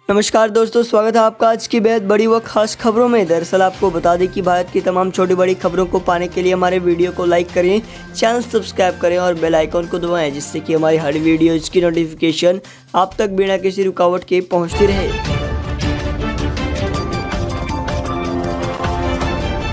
नमस्कार दोस्तों, स्वागत है आपका आज की बेहद बड़ी व खास खबरों में। दरअसल आपको बता दें कि भारत की तमाम छोटी बड़ी खबरों को पाने के लिए हमारे वीडियो को लाइक करें, चैनल सब्सक्राइब करें और बेल आइकन को दबाएं, जिससे कि हमारी हर वीडियो की नोटिफिकेशन आप तक बिना किसी रुकावट के पहुँचती रहे।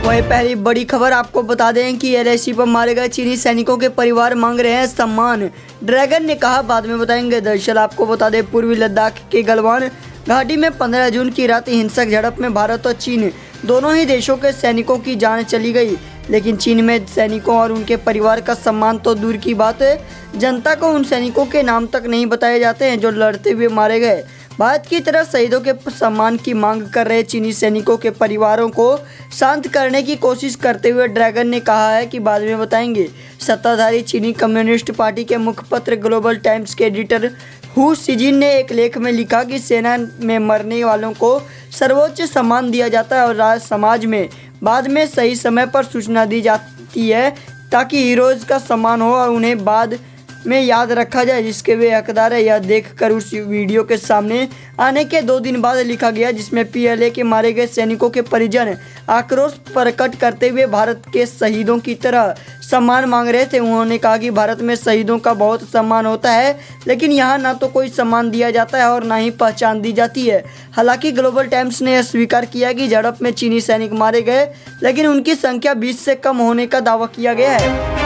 वही पहली बड़ी खबर आपको बता दें कि एलएसी पर मारे गए चीनी सैनिकों के परिवार मांग रहे हैं सम्मान। ड्रैगन ने कहा, बाद में बताएंगे। दरअसल आपको बता दें, पूर्वी लद्दाख के गलवान घाटी में 15 जून की रात हिंसक झड़प में भारत और चीन दोनों ही देशों के सैनिकों की जान चली गई। लेकिन चीन में सैनिकों और उनके परिवार का सम्मान तो दूर की बात है, जनता को उन सैनिकों के नाम तक नहीं बताए जाते हैं जो लड़ते हुए मारे गए। भारत की तरफ शहीदों के सम्मान की मांग कर रहे चीनी सैनिकों के परिवारों को शांत करने की कोशिश करते हुए ड्रैगन ने कहा है कि बाद में बताएंगे। सत्ताधारी चीनी कम्युनिस्ट पार्टी के मुखपत्र ग्लोबल टाइम्स के एडिटर हु सिजिन ने एक लेख में लिखा कि सेना में मरने वालों को सर्वोच्च सम्मान दिया जाता है और राज समाज में बाद में सही समय पर सूचना दी जाती है ताकि हीरोज का सम्मान हो और उन्हें बाद में याद रखा जाए जिसके वे हकदार है। यह देखकर उस वीडियो के सामने आने के 2 दिन बाद लिखा गया, जिसमें पीएलए के मारे गए सैनिकों के परिजन आक्रोश प्रकट करते हुए भारत के शहीदों की तरह सम्मान मांग रहे थे। उन्होंने कहा कि भारत में शहीदों का बहुत सम्मान होता है, लेकिन यहाँ ना तो कोई सम्मान दिया जाता है और ना ही पहचान दी जाती है। हालांकि ग्लोबल टाइम्स ने यह स्वीकार किया कि झड़प में चीनी सैनिक मारे गए, लेकिन उनकी संख्या 20 से कम होने का दावा किया गया है।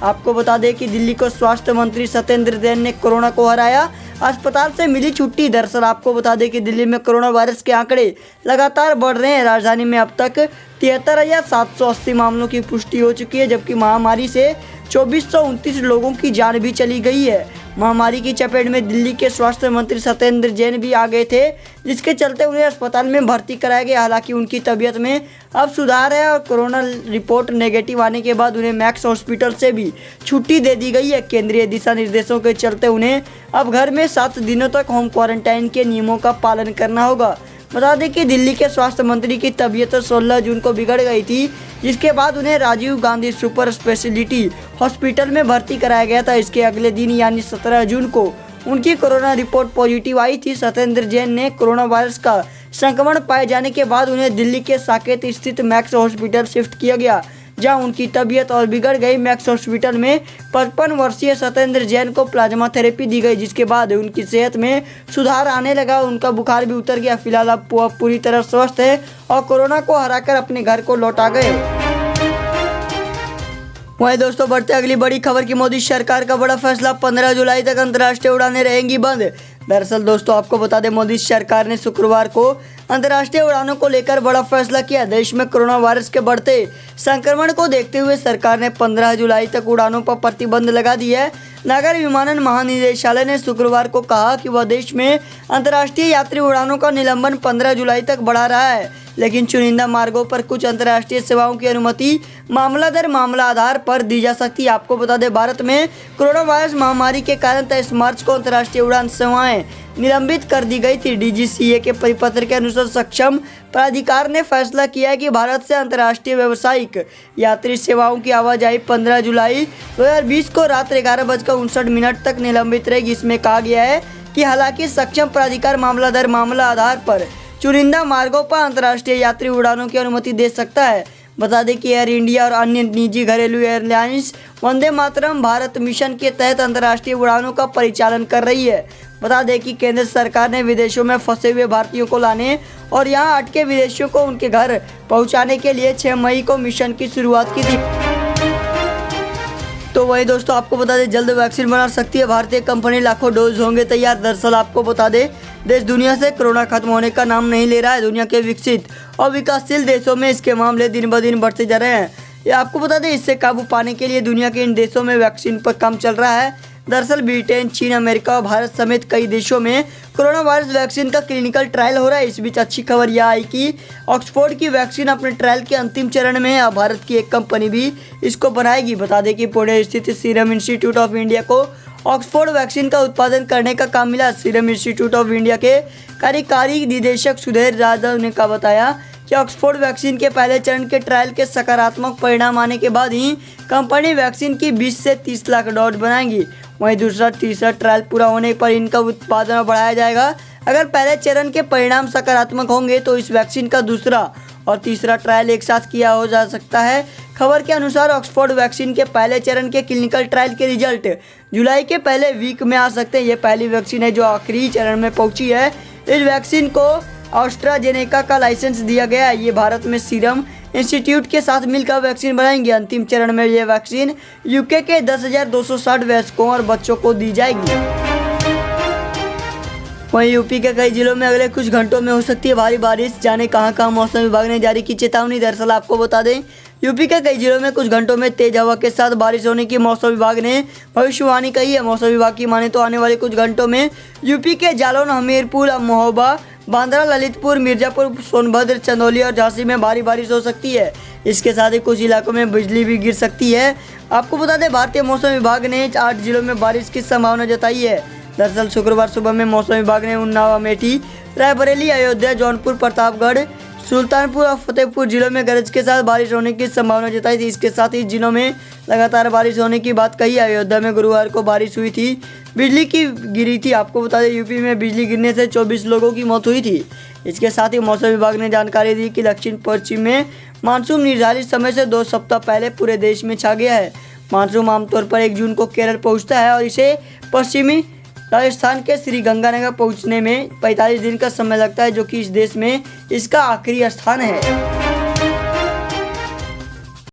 आपको बता दें कि दिल्ली को स्वास्थ्य मंत्री सत्येंद्र जैन ने कोरोना को हराया, अस्पताल से मिली छुट्टी। दरअसल आपको बता दें कि दिल्ली में कोरोना वायरस के आंकड़े लगातार बढ़ रहे हैं। राजधानी में अब तक 73,780 मामलों की पुष्टि हो चुकी है, जबकि महामारी से 2429 लोगों की जान भी चली गई है। महामारी की चपेट में दिल्ली के स्वास्थ्य मंत्री सत्येंद्र जैन भी आ गए थे, जिसके चलते उन्हें अस्पताल में भर्ती कराया गया। हालांकि उनकी तबीयत में अब सुधार है और कोरोना रिपोर्ट नेगेटिव आने के बाद उन्हें मैक्स हॉस्पिटल से भी छुट्टी दे दी गई है। केंद्रीय दिशा निर्देशों के चलते उन्हें अब घर में 7 दिनों तक होम क्वारंटाइन के नियमों का पालन करना होगा। बता दें कि दिल्ली के स्वास्थ्य मंत्री की तबीयत 16 जून को बिगड़ गई थी, जिसके बाद उन्हें Rajiv Gandhi super speciality hospital में भर्ती कराया गया था। इसके अगले दिन यानी 17 जून को उनकी कोरोना रिपोर्ट पॉजिटिव आई थी। सत्येंद्र जैन ने कोरोना वायरस का संक्रमण पाए जाने के बाद उन्हें दिल्ली के साकेत स्थित मैक्स हॉस्पिटल शिफ्ट किया गया, जहां उनकी तबीयत और बिगड़ गई। मैक्स हॉस्पिटल में 55 वर्षीय सत्येंद्र जैन को प्लाज्मा थेरेपी दी गई, जिसके बाद उनकी सेहत में सुधार आने लगा। उनका बुखार भी उतर गया। फिलहाल अब पूरी तरह स्वस्थ है और कोरोना को हराकर अपने घर को लौटा गए। वहीं दोस्तों, बढ़ते अगली बड़ी खबर की मोदी सरकार का बड़ा फैसला, 15 जुलाई तक अंतर्राष्ट्रीय उड़ानें रहेंगी बंद। दरअसल दोस्तों, आपको बता दें, मोदी सरकार ने शुक्रवार को अंतर्राष्ट्रीय उड़ानों को लेकर बड़ा फैसला किया। देश में कोरोना वायरस के बढ़ते संक्रमण को देखते हुए सरकार ने 15 जुलाई तक उड़ानों पर प्रतिबंध लगा दिया है। नागर विमानन महानिदेशालय ने शुक्रवार को कहा कि वह देश में अंतर्राष्ट्रीय यात्री उड़ानों का निलंबन 15 जुलाई तक बढ़ा रहा है, लेकिन चुनिंदा मार्गों पर कुछ अंतर्राष्ट्रीय सेवाओं की अनुमति मामला दर मामला आधार पर दी जा सकती है। आपको बता दें, भारत में कोरोना वायरस महामारी के कारण 23 मार्च को अंतर्राष्ट्रीय उड़ान सेवाएं निलंबित कर दी गई थी। डीजीसीए के परिपत्र के अनुसार सक्षम प्राधिकार ने फैसला किया है कि भारत से अंतर्राष्ट्रीय व्यावसायिक यात्री सेवाओं की आवाजाही 15 जुलाई 2020 को रात 11:59 तक निलंबित रहेगी। इसमें कहा गया है कि हालांकि सक्षम प्राधिकार मामला दर मामला आधार पर चुनिंदा मार्गों पर अंतर्राष्ट्रीय यात्री उड़ानों की अनुमति दे सकता है। बता दें कि एयर इंडिया और अन्य निजी घरेलू एयरलाइंस वंदे मातरम भारत मिशन के तहत अंतर्राष्ट्रीय उड़ानों का परिचालन कर रही है। बता दें कि केंद्र सरकार ने विदेशों में फंसे हुए भारतीयों को लाने और यहां अटके विदेशियों को उनके घर पहुंचाने के लिए 6 मई को मिशन की शुरुआत की थी। तो वही दोस्तों, आपको बता दें, जल्द वैक्सीन बना सकती है भारतीय कंपनी, लाखों डोज होंगे तैयार। दरअसल आपको बता दें, देश दुनिया से कोरोना खत्म होने का नाम नहीं ले रहा है। दुनिया के विकसित और विकासशील देशों में इसके मामले दिन ब दिन बढ़ते जा रहे हैं। ये आपको बता दें, इससे काबू पाने के लिए दुनिया के इन देशों में वैक्सीन पर काम चल रहा है। दरअसल ब्रिटेन, चीन, अमेरिका और भारत समेत कई देशों में कोरोना वायरस वैक्सीन का क्लिनिकल ट्रायल हो रहा है। इस बीच अच्छी खबर यह आई कि ऑक्सफोर्ड की वैक्सीन अपने ट्रायल के अंतिम चरण में है। अब भारत की एक कंपनी भी इसको बनाएगी। बता दें कि पुणे स्थित सीरम इंस्टीट्यूट ऑफ इंडिया को ऑक्सफोर्ड वैक्सीन का उत्पादन करने का काम मिला। सीरम इंस्टीट्यूट ऑफ इंडिया के कार्यकारी निदेशक सुधीर यादव ने बताया कि ऑक्सफोर्ड वैक्सीन के पहले चरण के ट्रायल के सकारात्मक परिणाम आने के बाद ही कंपनी वैक्सीन की 20 से 30 लाख डोज बनाएगी। वहीं दूसरा तीसरा ट्रायल पूरा होने पर इनका उत्पादन बढ़ाया जाएगा। अगर पहले चरण के परिणाम सकारात्मक होंगे तो इस वैक्सीन का दूसरा और तीसरा ट्रायल एक साथ किया हो जा सकता है। खबर के अनुसार ऑक्सफोर्ड वैक्सीन के पहले चरण के क्लिनिकल ट्रायल के रिजल्ट जुलाई के पहले वीक में आ सकते हैं। ये पहली वैक्सीन है जो आखिरी चरण में पहुंची है। इस वैक्सीन को एस्ट्राजेनेका का लाइसेंस दिया गया है। ये भारत में सीरम इंस्टीट्यूट के साथ मिलकर वैक्सीन बनाएंगे। अंतिम चरण में ये वैक्सीन यूके के 10,260 वयस्कों और बच्चों को दी जाएगी। वहीं यूपी के कई जिलों में अगले कुछ घंटों में हो सकती है भारी बारिश। जाने कहां मौसम विभाग ने जारी की चेतावनी। दरअसल आपको बता दें, यूपी के कई जिलों में कुछ घंटों में तेज हवा के साथ बारिश होने की मौसम विभाग ने भविष्यवाणी कही है। मौसम विभाग की माने तो आने वाले कुछ घंटों में यूपी के जालौन, हमीरपुर, महोबा, बांद्रा, ललितपुर, मिर्जापुर, सोनभद्र, चंदौली और झांसी में भारी बारिश हो सकती है। इसके साथ ही कुछ इलाकों में बिजली भी गिर सकती है। आपको बता दें, भारतीय मौसम विभाग ने 8 जिलों में बारिश की संभावना जताई है। दरअसल शुक्रवार सुबह में मौसम विभाग ने उन्नाव, अमेठी, रायबरेली, अयोध्या, जौनपुर, प्रतापगढ़, सुल्तानपुर और फतेहपुर जिलों में गरज के साथ बारिश होने की संभावना जताई थी। इसके साथ ही जिलों में लगातार बारिश होने की बात कही। अयोध्या में गुरुवार को बारिश हुई थी, बिजली की गिरी थी। आपको बता दें, यूपी में बिजली गिरने से 24 लोगों की मौत हुई थी। इसके साथ ही मौसम विभाग ने जानकारी दी कि दक्षिण पश्चिम में मानसून निर्धारित समय से 2 सप्ताह पहले पूरे देश में छा गया है। मानसून आमतौर पर 1 जून को केरल पहुँचता है और इसे पश्चिमी राजस्थान के श्रीगंगानगर पहुंचने में 45 दिन का समय लगता है, जो कि इस देश में इसका आखिरी स्थान है।